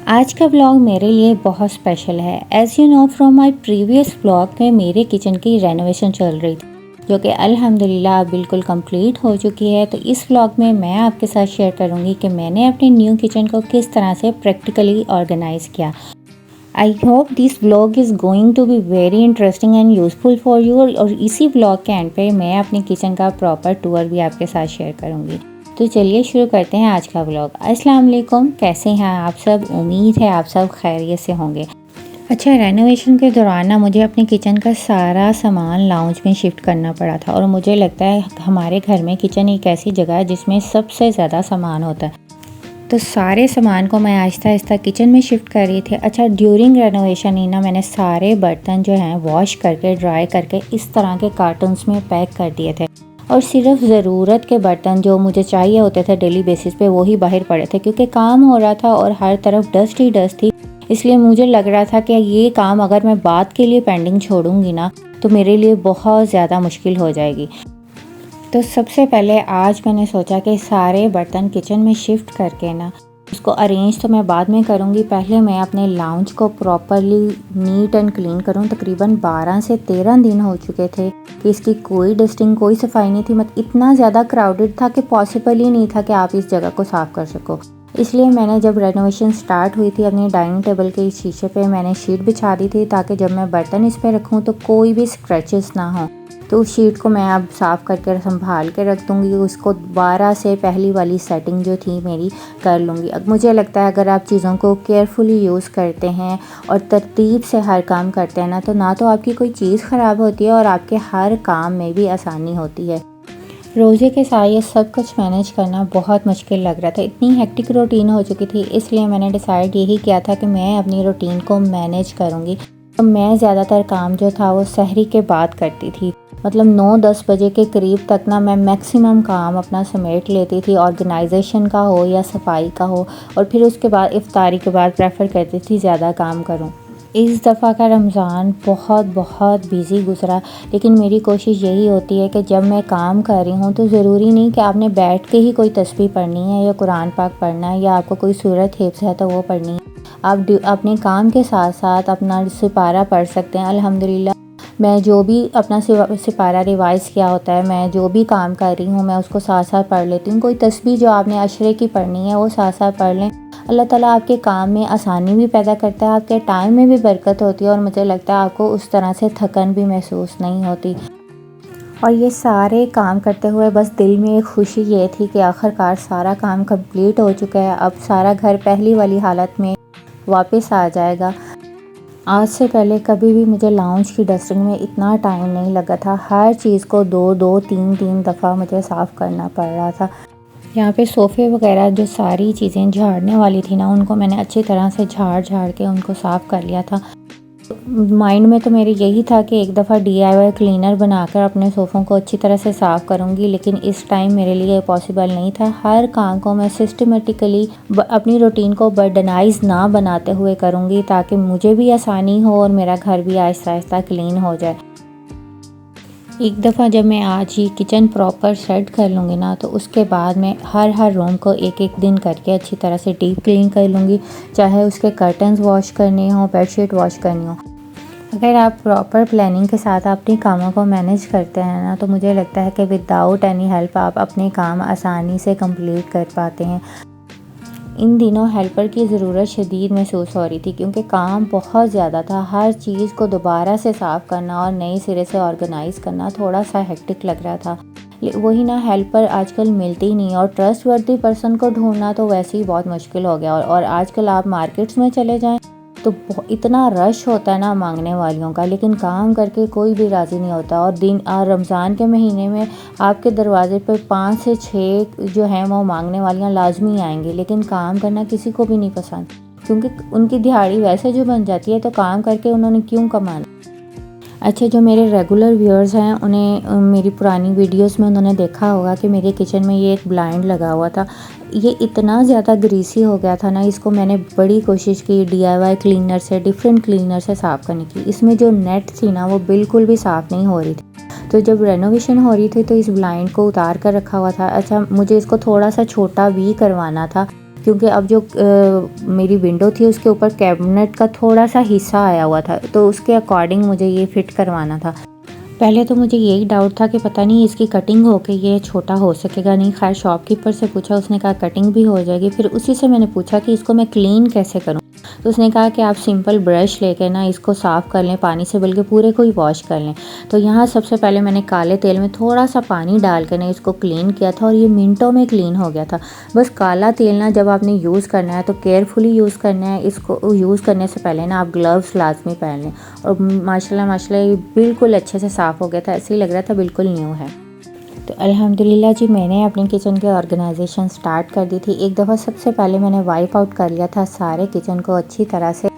आज का व्लॉग मेरे लिए बहुत स्पेशल है। As you know from my previous vlog में मेरे किचन की रेनोवेशन चल रही थी, जो कि अल्हम्दुलिल्लाह बिल्कुल कंप्लीट हो चुकी है। तो इस व्लॉग में मैं आपके साथ शेयर करूंगी कि मैंने अपनी न्यू किचन को किस तरह से प्रैक्टिकली ऑर्गेनाइज़ किया। I hope this vlog is going to be very interesting and useful for you. और इसी व्लॉग के एंड पे मैं अपनी किचन का प्रॉपर टूर भी आपके साथ शेयर करूँगी। तो चलिए शुरू करते हैं आज का व्लॉग। अस्सलाम वालेकुम, कैसे हैं आप सब? उम्मीद है आप सब खैरियत से होंगे। अच्छा, रेनोवेशन के दौरान ना मुझे अपने किचन का सारा सामान लाउंज में शिफ्ट करना पड़ा था। और मुझे लगता है हमारे घर में किचन एक ऐसी जगह है जिसमें सबसे ज़्यादा सामान होता है। तो सारे सामान को मैं आहिस्ता आहिस्ता किचन में शिफ्ट कर रही थी। अच्छा, ड्यूरिंग रेनोवेशन ही ना मैंने सारे बर्तन जो हैं वॉश करके ड्राई करके इस तरह के कार्टन्स में पैक कर दिए थे। और सिर्फ ज़रूरत के बर्तन जो मुझे चाहिए होते थे डेली बेसिस पे वही बाहर पड़े थे, क्योंकि काम हो रहा था और हर तरफ डस्ट ही डस्ट थी। इसलिए मुझे लग रहा था कि ये काम अगर मैं बाद के लिए पेंडिंग छोड़ूंगी ना तो मेरे लिए बहुत ज़्यादा मुश्किल हो जाएगी। तो सबसे पहले आज मैंने सोचा कि सारे बर्तन किचन में शिफ्ट करके ना उसको अरेंज तो मैं बाद में करूँगी, पहले मैं अपने लाउंज को प्रॉपरली नीट एंड क्लीन करूँ। तकरीबन 12 से 13 दिन हो चुके थे कि इसकी कोई डस्टिंग कोई सफाई नहीं थी। मतलब इतना ज़्यादा क्राउडेड था कि पॉसिबल ही नहीं था कि आप इस जगह को साफ़ कर सको। इसलिए मैंने जब रेनोवेशन स्टार्ट हुई थी अपनी डाइनिंग टेबल के शीशे पे मैंने शीट बिछा दी थी, ताकि जब मैं बर्तन इस पर रखूँ तो कोई भी स्क्रैचेस ना हो। तो उस शीट को मैं अब साफ़ करके संभाल के रख दूँगी। उसको दोबारा से पहली वाली सेटिंग जो थी मेरी कर लूँगी। अब मुझे लगता है अगर आप चीज़ों को केयरफुली यूज़ करते हैं और तरतीब से हर काम करते हैं ना तो आपकी कोई चीज़ ख़राब होती है और आपके हर काम में भी आसानी होती है। रोज़े के साथ ये सब कुछ मैनेज करना बहुत मुश्किल लग रहा था। इतनी हेक्टिक रूटीन हो चुकी थी, इसलिए मैंने डिसाइड यही किया था कि मैं अपनी रूटीन को मैनेज करूँगी। तो मैं ज़्यादातर काम जो था वो सहरी के बाद करती थी। मतलब 9-10 बजे के करीब तक ना मैं मैक्सिमम काम अपना समेट लेती थी, ऑर्गेनाइजेशन का हो या सफाई का हो। और फिर उसके बाद इफ्तारी के बाद प्रेफर करती थी ज़्यादा काम करूँ। इस दफ़ा का रमज़ान बहुत बिज़ी गुज़रा, लेकिन मेरी कोशिश यही होती है कि जब मैं काम कर रही हूँ तो ज़रूरी नहीं कि आपने बैठ के ही कोई तस्बीह पढ़नी है या कुरान पाक पढ़ना है या आपको कोई सूरत हिफ्ज़ है तो वो पढ़नी है। आप अपने काम के साथ साथ अपना सिपारा पढ़ सकते हैं। अल्हम्दुलिल्लाह मैं जो भी अपना सिपारा रिवाइज़ किया होता है, मैं जो भी काम कर रही हूँ मैं उसको साथ साथ पढ़ लेती हूँ। कोई तस्बीह जो आपने अशरे की पढ़नी है वो साथ साथ पढ़ लें। अल्लाह ताला आपके काम में आसानी भी पैदा करता है, आपके टाइम में भी बरकत होती है और मुझे लगता है आपको उस तरह से थकन भी महसूस नहीं होती। और ये सारे काम करते हुए बस दिल में एक खुशी ये थी कि आखिरकार सारा काम कंप्लीट हो चुका है। अब सारा घर पहली वाली हालत में वापस आ जाएगा। आज से पहले कभी भी मुझे लाउंज की डस्टिंग में इतना टाइम नहीं लगा था। हर चीज़ को 2-2, 3-3 दफ़ा मुझे साफ़ करना पड़ रहा था। यहाँ पे सोफ़े वगैरह जो सारी चीज़ें झाड़ने वाली थी ना उनको मैंने अच्छी तरह से झाड़ के उनको साफ़ कर लिया था। माइंड में तो मेरे यही था कि एक दफ़ा DIY क्लीनर बनाकर अपने सोफ़ों को अच्छी तरह से साफ़ करूँगी, लेकिन इस टाइम मेरे लिए पॉसिबल नहीं था। हर काम को मैं सिस्टमेटिकली अपनी रूटीन को बर्डनाइज ना बनाते हुए करूँगी, ताकि मुझे भी आसानी हो और मेरा घर भी आहिस्ता आहिस्ता क्लीन हो जाए। एक दफ़ा जब मैं आज ये किचन प्रॉपर सेट कर लूँगी ना तो उसके बाद मैं हर रूम को एक एक दिन करके अच्छी तरह से डीप क्लीन कर लूँगी, चाहे उसके कर्टन्स वॉश करने हो, बेडशीट वॉश करनी हो। अगर आप प्रॉपर प्लानिंग के साथ अपने कामों को मैनेज करते हैं ना तो मुझे लगता है कि विदाउट एनी हेल्प आप अपने काम आसानी से कंप्लीट कर पाते हैं। इन दिनों हेल्पर की ज़रूरत शदीद महसूस हो रही थी, क्योंकि काम बहुत ज़्यादा था। हर चीज़ को दोबारा से साफ़ करना और नए सिरे से ऑर्गेनाइज़ करना थोड़ा सा हेक्टिक लग रहा था। वही ना, हेल्पर आजकल मिलती ही नहीं और ट्रस्टवर्दी पर्सन को ढूंढना तो वैसे ही बहुत मुश्किल हो गया। और आजकल आप मार्केट्स में चले जाएं तो इतना रश होता है ना मांगने वालियों का, लेकिन काम करके कोई भी राज़ी नहीं होता। और रमज़ान के महीने में आपके दरवाज़े पर 5 से 6 जो हैं वो मांगने वालियाँ लाजमी आएंगी, लेकिन काम करना किसी को भी नहीं पसंद, क्योंकि उनकी दिहाड़ी वैसे जो बन जाती है तो काम करके उन्होंने क्यों कमाना। अच्छा, जो मेरे रेगुलर व्यूअर्स हैं उन्हें मेरी पुरानी वीडियोस में उन्होंने देखा होगा कि मेरे किचन में ये एक ब्लाइंड लगा हुआ था। ये इतना ज़्यादा ग्रीसी हो गया था ना, इसको मैंने बड़ी कोशिश की DIY क्लीनर से, डिफरेंट क्लीनर से साफ़ करने की। इसमें जो नेट थी ना वो बिल्कुल भी साफ़ नहीं हो रही थी। तो जब रेनोवेशन हो रही थी तो इस ब्लाइंड को उतार कर रखा हुआ था। अच्छा, मुझे इसको थोड़ा सा छोटा भी करवाना था क्योंकि अब जो मेरी विंडो थी उसके ऊपर कैबिनेट का थोड़ा सा हिस्सा आया हुआ था, तो उसके अकॉर्डिंग मुझे ये फ़िट करवाना था। पहले तो मुझे यही डाउट था कि पता नहीं इसकी कटिंग हो के ये छोटा हो सकेगा नहीं। खैर शॉपकीपर से पूछा, उसने कहा कटिंग भी हो जाएगी। फिर उसी से मैंने पूछा कि इसको मैं क्लीन कैसे करूं, तो उसने कहा कि आप सिंपल ब्रश लेके ना इसको साफ़ कर लें पानी से, बल्कि पूरे को ही वॉश कर लें। तो यहाँ सबसे पहले मैंने काले तेल में थोड़ा सा पानी डाल के ना इसको क्लीन किया था और ये मिनटों में क्लीन हो गया था। बस काला तेल ना जब आपने यूज़ करना है तो केयरफुली यूज़ करना है। इसको यूज़ करने से पहले ना आप ग्लव्स लाजमी पहन लें। और माशाल्लाह ये बिल्कुल अच्छे से साफ़ हो गया था, ऐसे ही लग रहा था बिल्कुल न्यू है। तो अल्हम्दुलिल्लाह जी, मैंने अपनी किचन की ऑर्गेनाइजेशन स्टार्ट कर दी थी। एक दफ़ा सबसे पहले मैंने वाइप आउट कर लिया था सारे किचन को अच्छी तरह से।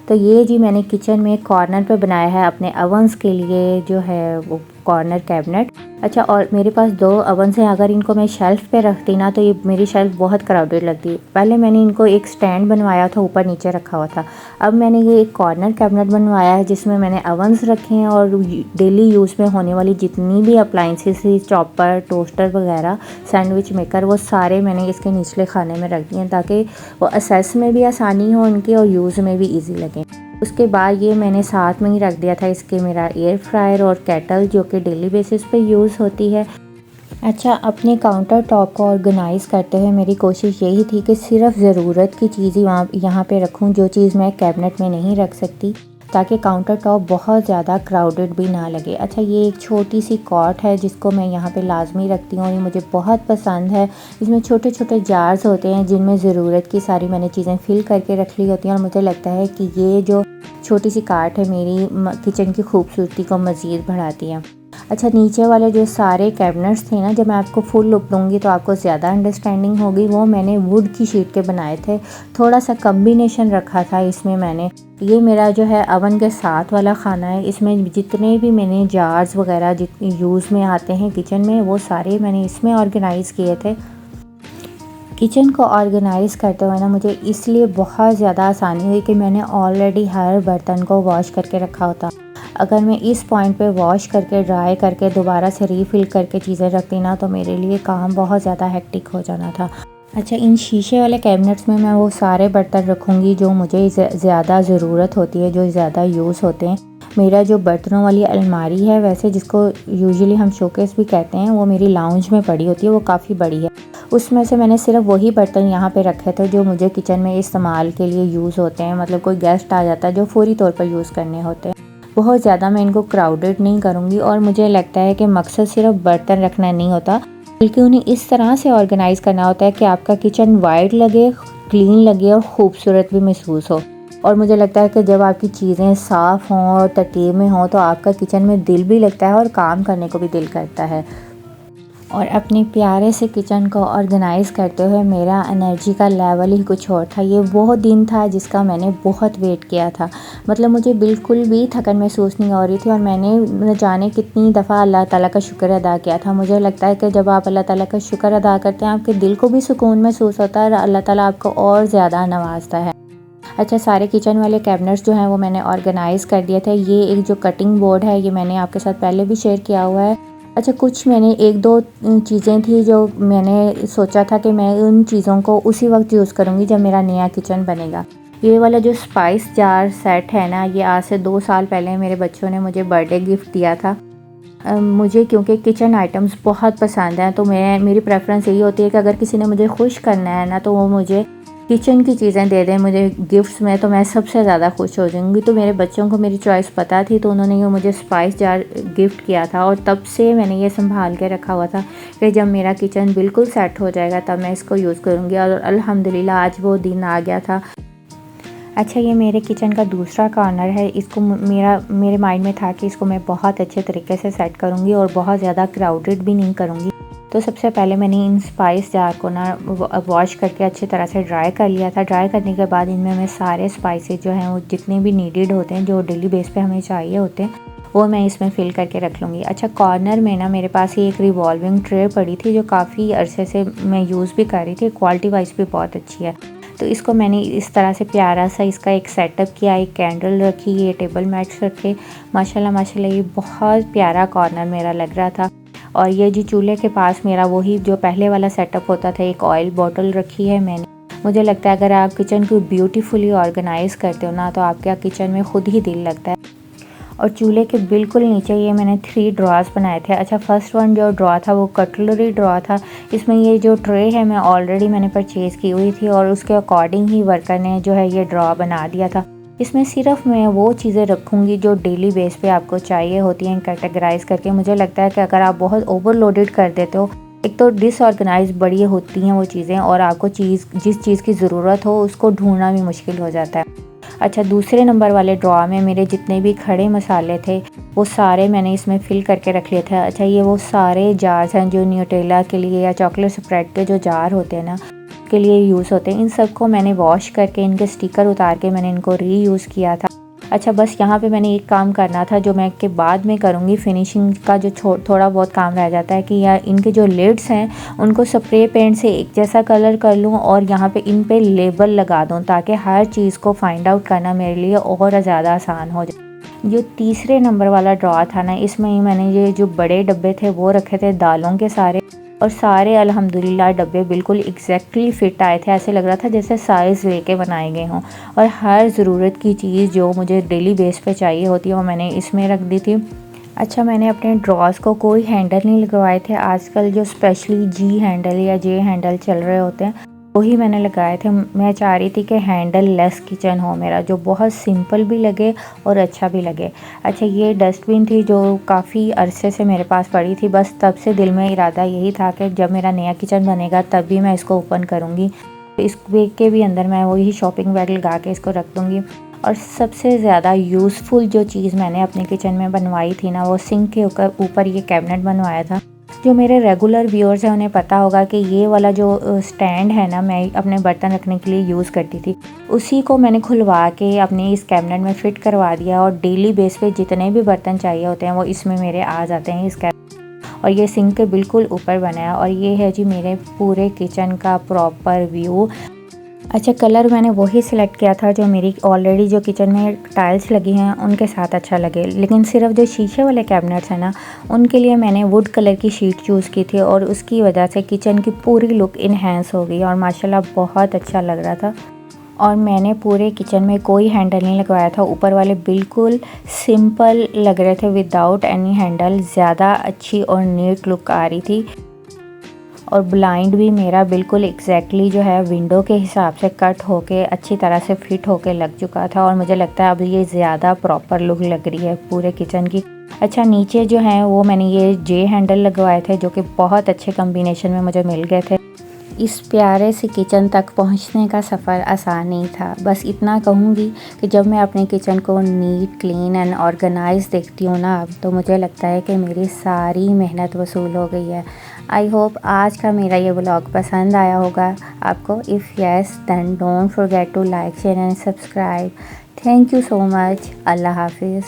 तो ये जी मैंने किचन में कॉर्नर पे बनाया है अपने अवंस के लिए, जो है वो कॉर्नर कैबिनेट। अच्छा, और मेरे पास 2 अवंस हैं। अगर इनको मैं शेल्फ़ पे रखती ना तो ये मेरी शेल्फ़ बहुत क्राउडेड लगती। पहले मैंने इनको एक स्टैंड बनवाया था, ऊपर नीचे रखा हुआ था। अब मैंने ये एक कॉर्नर कैबिनेट बनवाया है जिसमें मैंने अवंस रखे हैं और डेली यूज़ में होने वाली जितनी भी अप्लाइंसेस थी, चॉपर, टोस्टर वगैरह, सैंडविच मेकर, वो सारे मैंने इसके निचले खाने में रख दिए हैं ताकि वो असेस में भी आसानी हो उनकी और यूज़ में भी ईजी लगे। उसके बाद ये मैंने साथ में ही रख दिया था इसके मेरा एयर फ्रायर और केटल, जो कि डेली बेसिस पे यूज़ होती है। अच्छा, अपने काउंटर टॉप को ऑर्गेनाइज़ करते हुए मेरी कोशिश यही थी कि सिर्फ ज़रूरत की चीज़ ही यहाँ पे रखूँ, जो चीज़ मैं कैबिनेट में नहीं रख सकती, ताकि काउंटर टॉप बहुत ज़्यादा क्राउडेड भी ना लगे। अच्छा, ये एक छोटी सी कॉट है जिसको मैं यहाँ पे लाजमी रखती हूँ, ये मुझे बहुत पसंद है। इसमें छोटे छोटे जार्स होते हैं जिनमें ज़रूरत की सारी मैंने चीज़ें फिल करके रख ली होती हैं और मुझे लगता है कि ये जो छोटी सी कार्ट है मेरी किचन की खूबसूरती को मज़ीद बढ़ाती है। अच्छा, नीचे वाले जो सारे कैबिनेट्स थे ना, जब मैं आपको फुल लुक दूँगी तो आपको ज़्यादा अंडरस्टैंडिंग होगी। वो मैंने वुड की शीट के बनाए थे, थोड़ा सा कम्बिनेशन रखा था इसमें मैंने। ये मेरा जो है अवन के साथ वाला खाना है। इसमें जितने भी मैंने जार्स वगैरह जितने यूज़ में आते हैं किचन में, वो सारे मैंने इसमें ऑर्गेनाइज़ किए थे। किचन को ऑर्गेनाइज़ करते हुए ना मुझे इसलिए बहुत ज़्यादा आसानी हुई कि मैंने ऑलरेडी हर बर्तन को वॉश करके रखा होता। अगर मैं इस पॉइंट पे वॉश करके ड्राई करके दोबारा से रीफ़िल करके चीज़ें रखती ना तो मेरे लिए काम बहुत ज़्यादा हेक्टिक हो जाना था। अच्छा, इन शीशे वाले कैबिनेट्स में मैं वो सारे बर्तन रखूँगी जो मुझे ज़्यादा ज़रूरत होती है, जो ज़्यादा यूज़ होते हैं। मेरा जो बर्तनों वाली अलमारी है, वैसे जिसको यूजुअली हम शोकेस भी कहते हैं, वो मेरी लाउंज में पड़ी होती है, वो काफ़ी बड़ी है। उसमें से मैंने सिर्फ वही बर्तन यहाँ पे रखे थे जो मुझे किचन में इस्तेमाल के लिए यूज़ होते हैं, मतलब कोई गेस्ट आ जाता है जो फौरी तौर पर यूज़ करने होते हैं। बहुत ज़्यादा मैं इनको क्राउडेड नहीं करूँगी और मुझे लगता है कि मकसद सिर्फ बर्तन रखना नहीं होता, बल्कि उन्हें इस तरह से ऑर्गेनाइज़ करना होता है कि आपका किचन वाइड लगे, क्लीन लगे और ख़ूबसूरत भी महसूस हो। और मुझे लगता है कि जब आपकी चीज़ें साफ़ हों और तरतीब में हों तो आपका किचन में दिल भी लगता है और काम करने को भी दिल करता है। और अपने प्यारे से किचन को ऑर्गेनाइज़ करते हुए मेरा एनर्जी का लेवल ही कुछ और था। ये वो दिन था जिसका मैंने बहुत वेट किया था। मतलब मुझे बिल्कुल भी थकन महसूस नहीं हो रही थी और मैंने न जाने कितनी दफ़ा अल्लाह ताला का शुक्र अदा किया था। मुझे लगता है कि जब आप अल्लाह ताला का शुक्र अदा करते हैं, आपके दिल को भी सुकून महसूस होता है और अल्लाह ताला आपको और ज़्यादा नवाजता है। अच्छा, सारे किचन वाले कैबिनेट्स जो हैं वो मैंने ऑर्गेनाइज़ कर दिए थे। ये एक जो कटिंग बोर्ड है, ये मैंने आपके साथ पहले भी शेयर किया हुआ है। अच्छा, कुछ मैंने 1-2 चीज़ें थी जो मैंने सोचा था कि मैं उन चीज़ों को उसी वक्त यूज़ करूँगी जब मेरा नया किचन बनेगा। ये वाला जो स्पाइस जार सेट है ना, ये आज से 2 साल पहले मेरे बच्चों ने मुझे बर्थडे गिफ्ट दिया था। मुझे क्योंकि किचन आइटम्स बहुत पसंद हैं, तो मेरी प्रेफरेंस यही होती है कि अगर किसी ने मुझे खुश करना है ना, तो वो मुझे किचन की चीज़ें दे दें मुझे गिफ्ट्स में, तो मैं सबसे ज़्यादा खुश हो जाऊँगी। तो मेरे बच्चों को मेरी चॉइस पता थी, तो उन्होंने ये मुझे स्पाइस जार गिफ्ट किया था और तब से मैंने ये संभाल के रखा हुआ था कि जब मेरा किचन बिल्कुल सेट हो जाएगा तब मैं इसको यूज़ करूँगी। और अल्हम्दुलिल्लाह आज वो दिन आ गया था। अच्छा, ये मेरे किचन का दूसरा कॉर्नर है। इसको मेरे माइंड में था कि इसको मैं बहुत अच्छे तरीके से सेट करूँगी और बहुत ज़्यादा क्राउडेड भी नहीं करूँगी। तो सबसे पहले मैंने इन स्पाइस जार को ना वॉश करके अच्छी तरह से ड्राई कर लिया था। ड्राई करने के बाद इनमें मैं सारे स्पाइसेस जो हैं वो जितने भी नीडेड होते हैं, जो डेली बेस पे हमें चाहिए होते हैं, वो मैं इसमें फ़िल करके रख लूँगी। अच्छा, कॉर्नर में ना मेरे पास ये एक रिवॉल्विंग ट्रे पड़ी थी जो काफ़ी अरसे से मैं यूज़ भी कर रही थी, क्वालिटी वाइज भी बहुत अच्छी है। तो इसको मैंने इस तरह से प्यारा सा इसका एक सेटअप किया, एक कैंडल रखी, ये टेबल मैट्स रखे। माशाल्लाह ये बहुत प्यारा कॉर्नर मेरा लग रहा था। और ये जी चूल्हे के पास मेरा वही जो पहले वाला सेटअप होता था, एक ऑयल बॉटल रखी है मैंने। मुझे लगता है अगर आप किचन को ब्यूटीफुली ऑर्गेनाइज़ करते हो ना तो आपके किचन में खुद ही दिल लगता है। और चूल्हे के बिल्कुल नीचे ये मैंने 3 ड्रॉर्स बनाए थे। अच्छा, फर्स्ट वन जो ड्रॉ था वो कटलरी ड्रॉ था। इसमें ये जो ट्रे है मैं ऑलरेडी मैंने परचेज़ की हुई थी और उसके अकॉर्डिंग ही वर्कर ने जो है ये ड्रॉ बना दिया था। इसमें सिर्फ मैं वो चीज़ें रखूँगी जो डेली बेस पे आपको चाहिए होती हैं कैटेगराइज़ करके। मुझे लगता है कि अगर आप बहुत ओवरलोडेड कर देते हो, एक तो डिसऑर्गेनाइज बड़ी होती हैं वो चीज़ें और आपको जिस चीज़ की ज़रूरत हो उसको ढूंढना भी मुश्किल हो जाता है। अच्छा, दूसरे नंबर वाले ड्रॉ में मेरे जितने भी खड़े मसाले थे वो सारे मैंने इसमें फ़िल करके रख लिए थे। अच्छा, ये वो सारे जार्स हैं जो न्यूटेला के लिए या चॉकलेट स्प्रेड के जो जार होते हैं ना के लिए यूज़ होते हैं। इन सबको मैंने वॉश करके इनके स्टिकर उतार के मैंने इनको रीयूज़ किया था। अच्छा, बस यहाँ पे मैंने एक काम करना था जो मैं के बाद में करूँगी, फिनिशिंग का जो थोड़ा बहुत काम रह जाता है कि यार इनके जो लिड्स हैं उनको स्प्रे पेंट से एक जैसा कलर कर लूँ और यहाँ पे इन पे लेबल लगा दूँ ताकि हर चीज़ को फाइंड आउट करना मेरे लिए और ज़्यादा आसान हो जाए। जो तीसरे नंबर वाला ड्रॉ था ना, इसमें ही मैंने ये जो बड़े डब्बे थे वो रखे थे दालों के सारे, और सारे अल्हम्दुलिल्लाह डब्बे बिल्कुल एग्जैक्टली फ़िट आए थे। ऐसे लग रहा था जैसे साइज़ लेके बनाए गए हों और हर ज़रूरत की चीज़ जो मुझे डेली बेस पे चाहिए होती है वो मैंने इसमें रख दी थी। अच्छा, मैंने अपने ड्रॉर्स को कोई हैंडल नहीं लगवाए थे। आजकल जो स्पेशली जी हैंडल या जे हैंडल चल रहे होते हैं वही मैंने लगाए थे। मैं चाह रही थी कि हैंडल लेस किचन हो मेरा, जो बहुत सिंपल भी लगे और अच्छा भी लगे। अच्छा, ये डस्टबिन थी जो काफ़ी अरसे से मेरे पास पड़ी थी। बस तब से दिल में इरादा यही था कि जब मेरा नया किचन बनेगा तब भी मैं इसको ओपन करूँगी। इस बैग के भी अंदर मैं वही शॉपिंग बैग लगा के इसको रख दूँगी। और सबसे ज़्यादा यूज़फुल जो चीज़ मैंने अपने किचन में बनवाई थी ना, वो सिंक के ऊपर ये कैबिनेट बनवाया था। जो मेरे रेगुलर व्यूअर्स हैं उन्हें पता होगा कि ये वाला जो स्टैंड है ना, मैं अपने बर्तन रखने के लिए यूज़ करती थी, उसी को मैंने खुलवा के अपने इस कैबिनेट में फ़िट करवा दिया और डेली बेस पे जितने भी बर्तन चाहिए होते हैं वो इसमें मेरे आ जाते हैं इस कैबिनेट। और ये सिंक के बिल्कुल ऊपर बना है और ये है जी मेरे पूरे किचन का प्रॉपर व्यू। अच्छा, कलर मैंने वही सिलेक्ट किया था जो मेरी ऑलरेडी जो किचन में टाइल्स लगी हैं उनके साथ अच्छा लगे, लेकिन सिर्फ जो शीशे वाले कैबिनेट्स हैं ना उनके लिए मैंने वुड कलर की शीट चूज़ की थी और उसकी वजह से किचन की पूरी लुक इन्हेंस हो गई और माशाल्लाह बहुत अच्छा लग रहा था। और मैंने पूरे किचन में कोई हैंडल नहीं लगवाया था, ऊपर वाले बिल्कुल सिंपल लग रहे थे विदाउट एनी हैंडल। ज़्यादा अच्छी और नीट लुक आ रही थी और ब्लाइंड भी मेरा बिल्कुल एग्जैक्टली जो है विंडो के हिसाब से कट होके अच्छी तरह से फिट होके लग चुका था और मुझे लगता है अब ये ज़्यादा प्रॉपर लुक लग रही है पूरे किचन की। अच्छा, नीचे जो है वो मैंने ये जे हैंडल लगवाए थे जो कि बहुत अच्छे कॉम्बिनेशन में मुझे मिल गए थे। इस प्यारे से किचन तक पहुंचने का सफ़र आसान नहीं था। बस इतना कहूँगी कि जब मैं अपने किचन को नीट, क्लीन एंड ऑर्गेनाइज देखती हूँ ना तो मुझे लगता है कि मेरी सारी मेहनत वसूल हो गई है। आई होप आज का मेरा ये व्लॉग पसंद आया होगा आपको। If yes then don't forget to like, share and subscribe. Thank you so much. Allah हाफिज़।